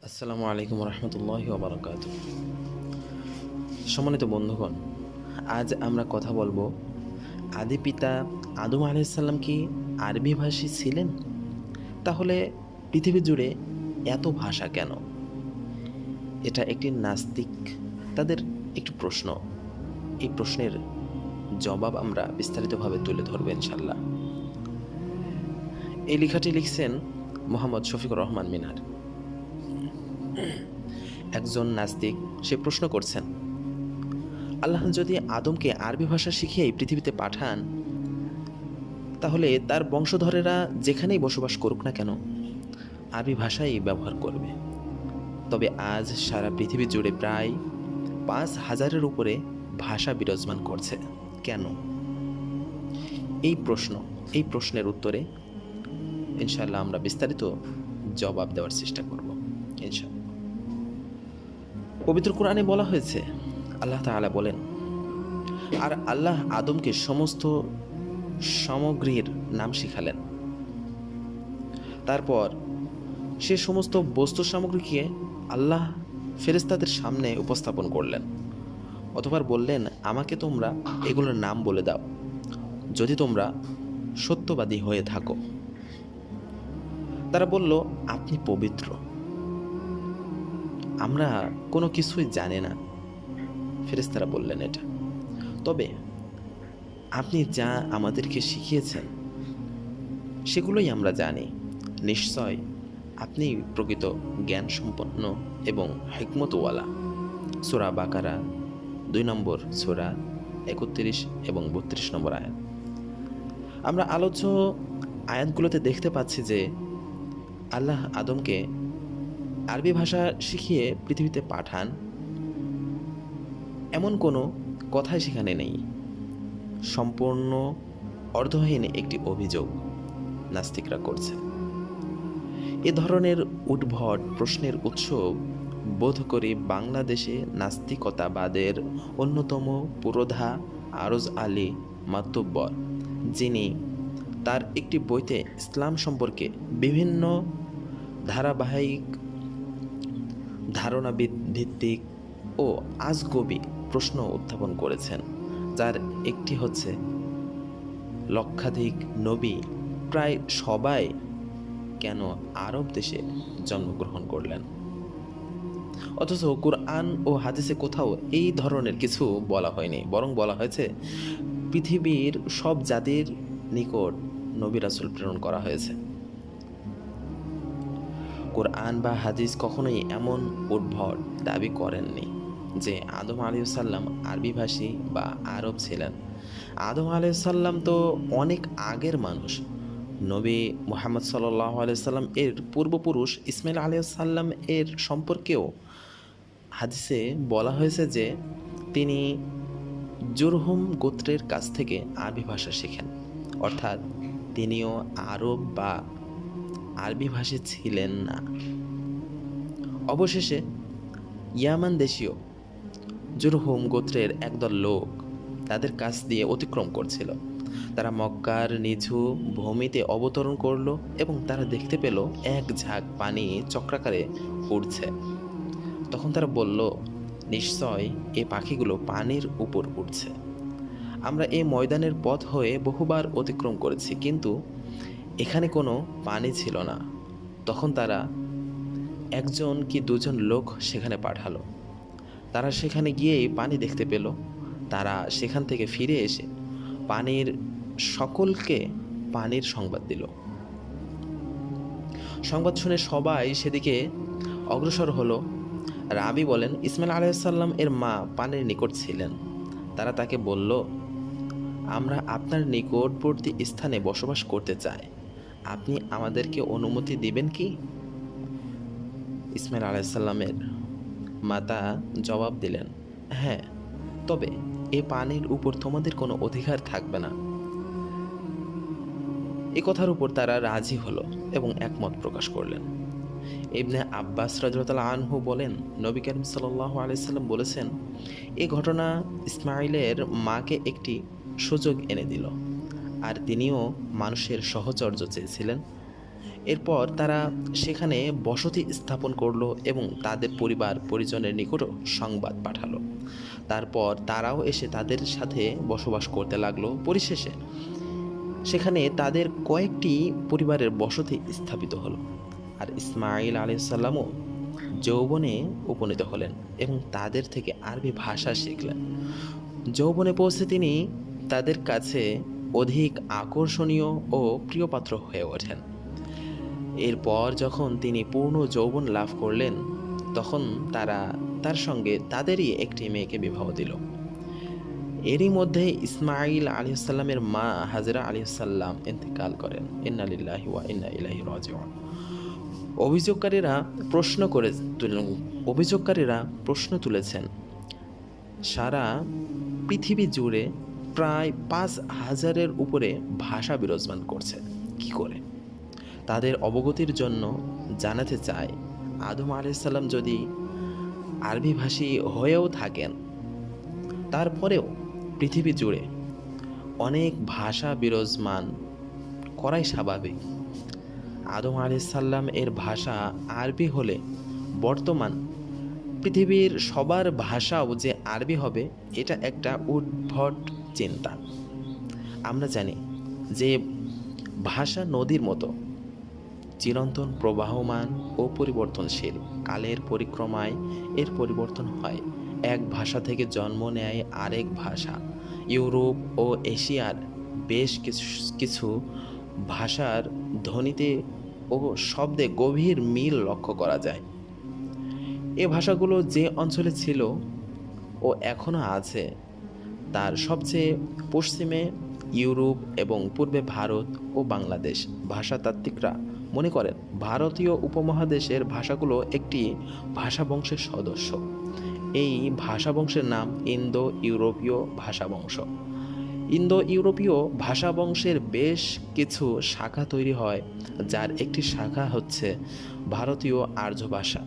আসসালামু আলাইকুম রহমতুল্লাহি ওবরাকাতুহ। সম্মানিত বন্ধুগণ, আজ আমরা কথা বলবো আদি পিতা আদম আলাইসাল্লাম কি আরবি ভাষী ছিলেন? তাহলে পৃথিবী জুড়ে এত ভাষা কেন? এটা একটি নাস্তিক তাদের একটি প্রশ্ন। এই প্রশ্নের জবাব আমরা বিস্তারিতভাবে তুলে ধরবো ইনশাল্লাহ। এই লেখাটি লিখছেন মোহাম্মদ শফিকুর রহমান মিনার, একজন নাস্তিক। সে প্রশ্ন করছেন, আল্লাহ যদি আদমকে আরবি ভাষা শিখিয়ে এই পৃথিবীতে পাঠান, তাহলে তার বংশধরেরা যেখানেই বসবাস করুক না কেন আরবি ভাষাই ব্যবহার করবে। তবে আজ সারা পৃথিবী জুড়ে প্রায় ৫,০০০-এর উপরে ভাষা বিরাজমান করছে কেন? এই প্রশ্নের উত্তরে ইনশাআল্লাহ আমরা বিস্তারিত জবাব দেওয়ার চেষ্টা করব ইনশাআল্লাহ। পবিত্র কোরআনে বলা হয়েছে, আল্লাহ তাআলা বলেন, আর আল্লাহ আদমকে সমস্ত সামগ্রীর নাম শিখালেন। তারপর সে সমস্ত বস্তু সামগ্রীকে আল্লাহ ফেরেশতাদের সামনে উপস্থাপন করলেন। অতঃপর বললেন, আমাকে তোমরা এগুলোর নাম বলে দাও, যদি তোমরা সত্যবাদী হয়ে থাকো। তারা বলল, আপনি পবিত্র, আমরা কোনো কিছুই জানি না। ফেরেশতারা বললেন এটা, তবে আপনি যা আমাদেরকে শিখিয়েছেন সেগুলোই আমরা জানি। নিশ্চয় আপনি প্রকৃত জ্ঞান সম্পন্ন এবং হিকমতওয়ালা। সূরা বাকারা ২ নম্বর সূরা ৩১ এবং ৩২ নম্বর আয়াত। আমরা আলোচ্য আয়াতগুলোতে দেখতে পাচ্ছি যে আল্লাহ আদমকে আরবি ভাষা শিখিয়ে পৃথিবীতে পাঠান, এমন কোনো কথাই সেখানে নেই। সম্পূর্ণ অর্থহীন একটি অভিযোগ নাস্তিকরা করছে। এ ধরনের উদ্ভট প্রশ্নের উৎস বোধ করি বাংলাদেশে নাস্তিকতাবাদের অন্যতম পুরোধা আরজ আলী মাতুব্বর, যিনি তার একটি বইতে ইসলাম সম্পর্কে বিভিন্ন ধারাবাহিক ধারণা ভিত্তিক ও আজগবি প্রশ্ন উত্থাপন করেছেন, যার একটি হচ্ছে, লক্ষাধিক নবী প্রায় সবাই কেন আরব দেশে জন্মগ্রহণ করলেন? অথচ কুরআন ও হাদিসে কোথাও এই ধরনের কিছু বলা হয়নি, বরং বলা হয়েছে পৃথিবীর সব জাতির নিকট নবী রাসূল প্রেরণ করা হয়েছে। কুরআন বা হাদিস কখনোই এমন উদ্ভট দাবি করেননি যে আদম আলাইহিসসালাম আরবি ভাষী বা আরব ছিলেন। আদম আলাইহিসসালাম তো অনেক আগের মানুষ। নবী মুহাম্মদ সাল্লাল্লাহু আলাইহি সাল্লাম এর পূর্বপুরুষ ইসমাইল আলাইহিসসালাম এর সম্পর্কেও হাদিসে বলা হয়েছে যে তিনি জুরহুম গোত্রের কাছ থেকে আরবি ভাষা শেখেন, অর্থাৎ তিনিও আরব বা আরবি ভাষী ছিলেন না। অবশেষে ইয়ামান দেশীয় জুরহুম গোত্রের একদল লোক তাদের কাছ দিয়ে অতিক্রম করছিল। তারা মক্কার নিচু ভূমিতে অবতরণ করলো এবং তারা দেখতে পেল এক ঝাঁক পানি চক্রাকারে উড়ছে। তখন তারা বলল, নিশ্চয় এই পাখিগুলো পানির উপর উঠছে। আমরা এই ময়দানের পথ হয়ে বহুবার অতিক্রম করেছি, কিন্তু এখানে কোনো পানি ছিল না। তখন তারা একজন কি দুজন লোক সেখানে পাঠালো। তারা সেখানে গিয়েই পানি দেখতে পেল। তারা সেখান থেকে ফিরে এসে পানির সকলকে পানির সংবাদ দিল। সংবাদ শুনে সবাই সেদিকে অগ্রসর হলো। রাবি বলেন, ইসমাইল আলাইহিসসালাম এর মা পানির নিকট ছিলেন। তারা তাকে বলল, আমরা আপনার নিকটবর্তী স্থানে বসবাস করতে চাই, আপনি আমাদেরকে অনুমতি দিবেন কি? ইসমাইল আলাইহিসসালামের মাতা জবাব দিলেন, হ্যাঁ, তবে এ পানির উপর তোমাদের কোনো অধিকার থাকবে না। এ কথার উপর তারা রাজি হলো এবং একমত প্রকাশ করলেন। ইবনে আব্বাস রাদিয়াল্লাহু আনহু বলেন, নবী করিম সাল্লাল্লাহু আলাইহি সাল্লাম বলেছেন, এই ঘটনা ইসমাইলের মাকে একটি সুযোগ এনে দিল, আর তিনিও মানুষের সহচর্য চেয়েছিলেন। এরপর তারা সেখানে বসতি স্থাপন করলো এবং তাদের পরিবার পরিজনের নিকটও সংবাদ পাঠালো। তারপর তারাও এসে তাদের সাথে বসবাস করতে লাগলো। পরিশেষে সেখানে তাদের কয়েকটি পরিবারের বসতি স্থাপিত হলো। আর ইসমাঈল আলাইহিস সালামও যৌবনে উপনীত হলেন এবং তাদের থেকে আরবি ভাষা শিখলেন। যৌবনে পৌঁছে তিনি তাদের কাছে অধিক আকর্ষণীয় ও প্রিয়পাত্র হয়ে ওঠেন। এরপর যখন তিনি পূর্ণ যৌবন লাভ করলেন, তখন তারা তার সঙ্গে তাদেরই একটি মেয়েকে বিবাহ দিল। এরই মধ্যে ইসমাঈল আলাইহিস সালামের মা হাজেরা আলাইহিস সালাম ইন্তেকাল করেন। ইন্না লিল্লাহি ওয়া ইন্না ইলাইহি রাজিউন। অভিযোগকারীরা প্রশ্ন তুলেছেন, সারা পৃথিবী জুড়ে প্রায় 5,000-এর উপরে ভাষা বিরাজমান করছে, কি করে? তাদের অবগতির জন্য জানাতে চায়, আদম আলাইহিস সালাম যদি আরবি ভাষী হয়েও থাকেন, তারপরেও পৃথিবী জুড়ে অনেক ভাষা বিরাজমান করাই স্বাভাবিক। আদম আলাইহিস সালাম এর ভাষা আরবি হলে বর্তমান পৃথিবীর সবার ভাষাও যে আরবি হবে, এটা একটা উদ্ভট চিন্তা। আমরা জানি যে ভাষা নদীর মতো চিরন্তন, প্রবাহমান ও পরিবর্তনশীল। কালের পরিক্রমায় এর পরিবর্তন হয়। এক ভাষা থেকে জন্ম নেয় আরেক ভাষা। ইউরোপ ও এশিয়ার বেশ কিছু ভাষার ধ্বনিতে ও শব্দে গভীর মিল লক্ষ্য করা যায়। এ ভাষাগুলো যে অঞ্চলে ছিল ও এখনও আছে, তার সবচেয়ে পশ্চিমে ইউরোপ এবং পূর্বে ভারত ও বাংলাদেশ। ভাষাতাত্ত্বিকরা মনে করেন ভারতীয় উপমহাদেশের ভাষাগুলো একটি ভাষাবংশের সদস্য। এই ভাষাবংশের নাম ইন্দো ইউরোপীয় ভাষাবংশ। ইন্দো ইউরোপীয় ভাষাবংশের বেশ কিছু শাখা তৈরি হয়, যার একটি শাখা হচ্ছে ভারতীয় আর্য ভাষা।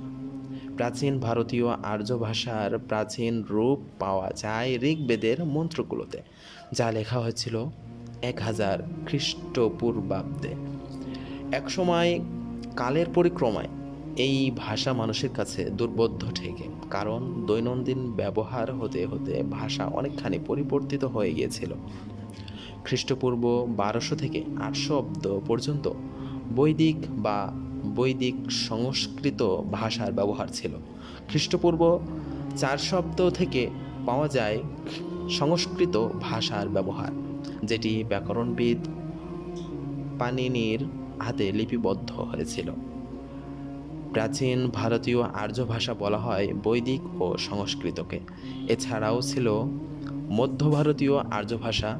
প্রাচীন ভারতীয় আর্য ভাষার প্রাচীন রূপ পাওয়া যায় ঋগ্বেদের মন্ত্রগুলোতে, যা লেখা হয়েছিল 1000 খ্রিস্টপূর্বাব্দে। একসময় কালের পরিক্রমায় এই ভাষা মানুষের কাছে দুর্বোধ্য ঠেকে, কারণ দৈনন্দিন ব্যবহার হতে হতে ভাষা অনেকখানি পরিবর্তিত হয়ে গিয়েছিল। খ্রিস্টপূর্ব 1200 থেকে 800 অব্দ পর্যন্ত বৈদিক সংস্কৃত ভাষার ব্যবহার ছিল। খ্রিস্টপূর্ব 400 অব্দ থেকে পাওয়া যায় সংস্কৃত ভাষার ব্যবহার, যেটি ব্যাকরণবিদ পাণিনির হাতে লিপিবদ্ধ হয়েছিল। প্রাচীন ভারতীয় আর্য ভাষা বলা হয় বৈদিক ও সংস্কৃতকে। এছাড়াও ছিল মধ্য ভারতীয় আর্য ভাষা,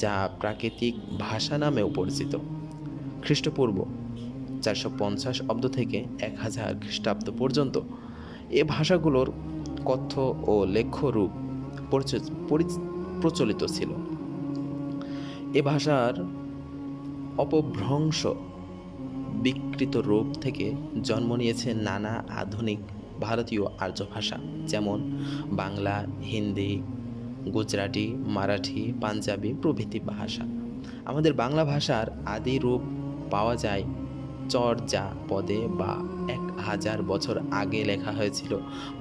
যা প্রাকৃতিক ভাষা নামেও পরিচিত। খ্রিস্টপূর্ব 450 অব্দ থেকে 1000 খ্রিস্টাব্দ পর্যন্ত এ ভাষাগুলোর কথ্য ও লেখ্য রূপ প্রচলিত ছিল। এ ভাষার অপভ্রংশ বিকৃত রূপ থেকে জন্ম নিয়েছে নানা আধুনিক ভারতীয় আর্য ভাষা, যেমন বাংলা, হিন্দি, গুজরাটি, মারাঠি, পাঞ্জাবি প্রভৃতি ভাষা। আমাদের বাংলা ভাষার আদি রূপ পাওয়া যায় চর্যা পদে, বা 1000 বছর আগে লেখা হয়েছিল।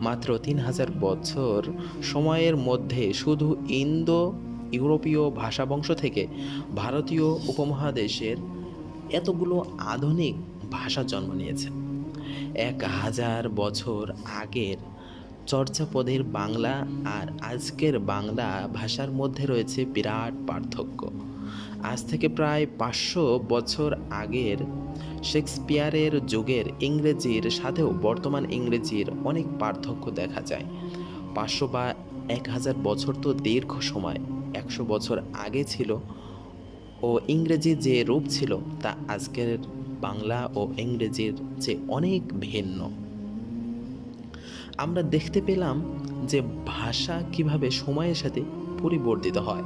মাত্র 3000 বছর সময়ের মধ্যে শুধু ইন্দো ইউরোপীয় ভাষাবংশ থেকে ভারতীয় উপমহাদেশের এতগুলো আধুনিক ভাষা জন্ম নিয়েছে। 1000 বছর আগের চর্যাপদের বাংলা আর আজকের বাংলা ভাষার মধ্যে রয়েছে বিরাট পার্থক্য। আজ থেকে প্রায় 500 বছর আগের শেক্সপিয়ারের যুগের ইংরেজির সাথেও বর্তমান ইংরেজির অনেক পার্থক্য দেখা যায়। 500 বা 1000 বছর তো দীর্ঘ সময়। 100 বছর আগে ছিল ও ইংরেজি যে রূপ ছিল তা আজকের বাংলা ও ইংরেজির চেয়ে অনেক ভিন্ন। আমরা দেখতে পেলাম যে ভাষা কিভাবে সময়ের সাথে পরিবর্তিত হয়।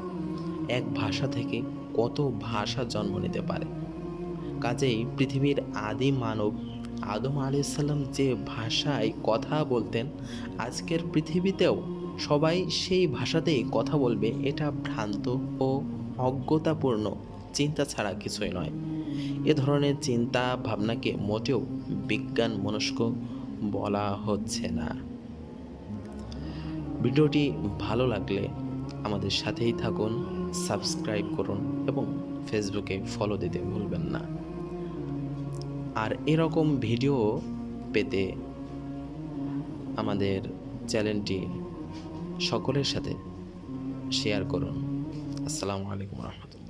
এক ভাষা থেকে কত ভাষা জন্ম নিতে পারে। কাজেই পৃথিবীর আদি মানব আদম আলাইহিস সালাম যে ভাষায় কথা বলতেন, আজকের পৃথিবীতেও সবাই সেই ভাষাতেই কথা বলবে, এটা ভ্রান্ত ও অজ্ঞতাপূর্ণ চিন্তা ছাড়া কিছুই নয়। এ ধরনের চিন্তা ভাবনাকে মোটেও বিজ্ঞান মনস্ক বলা হচ্ছে না। ভিডিওটি ভালো লাগলে আমাদের সাথেই থাকুন, সাবস্ক্রাইব করুন এবং ফেসবুকে ফলো দিতে ভুলবেন না। আর এরকম ভিডিও পেতে আমাদের চ্যানেলটি সকলের সাথে শেয়ার করুন। আসসালামু আলাইকুম রহমতুল্লাহ।